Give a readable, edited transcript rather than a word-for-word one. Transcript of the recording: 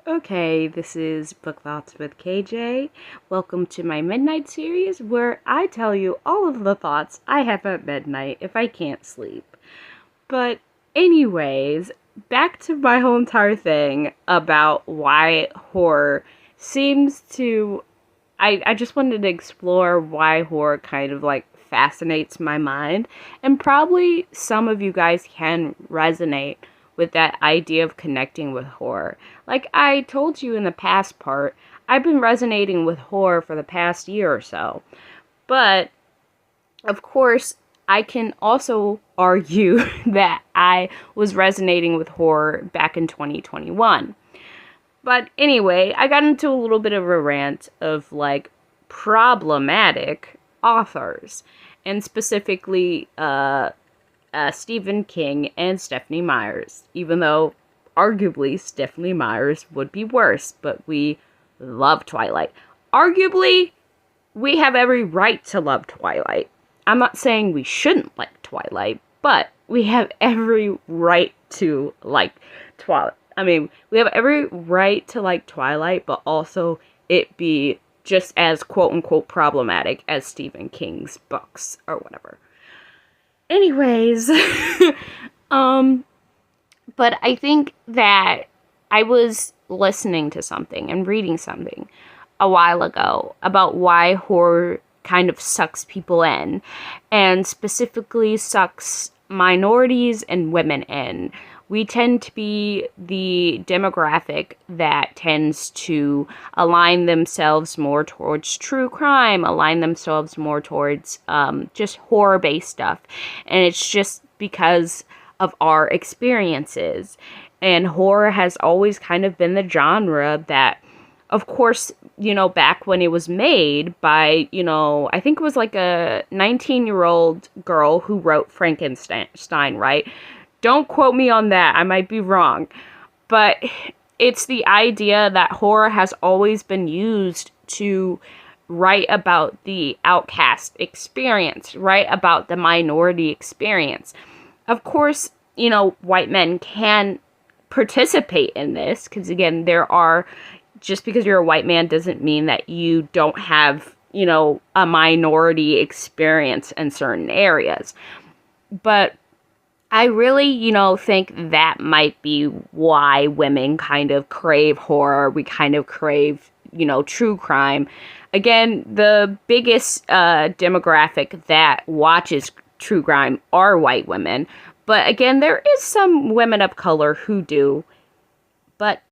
Okay, this is Book Thoughts with KJ. Welcome to my midnight series where I tell you all of the thoughts I have at midnight if I can't sleep. But, anyways, back to my whole entire thing about why horror seems to. I just wanted to explore why horror kind of like fascinates my mind, and probably some of you guys can resonate with that idea of connecting with horror. Like I told you in the past part, I've been resonating with horror for the past year or so. But of course, I can also argue that I was resonating with horror back in 2021. But anyway, I got into a little bit of a rant of like problematic authors, and specifically Stephen King and Stephanie Myers, even though arguably Stephanie Myers would be worse, but we love Twilight. Arguably, we have every right to love Twilight. I'm not saying we shouldn't like Twilight, but we have every right to like Twilight. I mean, we have every right to like Twilight, but also it be just as quote unquote problematic as Stephen King's books or whatever. Anyways, but I think that I was listening to something and reading something a while ago about why horror kind of sucks people in, and specifically sucks minorities and women in. We tend to be the demographic that tends to align themselves more towards true crime, align themselves more towards just horror-based stuff. And it's just because of our experiences. And horror has always kind of been the genre that, of course, back when it was made by, I think it was like a 19-year-old girl who wrote Frankenstein, right? Don't quote me on that. I might be wrong. But it's the idea that horror has always been used to write about the outcast experience, write about the minority experience. Of course, white men can participate in this because, again, just because you're a white man doesn't mean that you don't have, a minority experience in certain areas. But I really, think that might be why women kind of crave horror. We kind of crave, true crime. Again, the biggest demographic that watches true crime are white women. But again, there is some women of color who do. But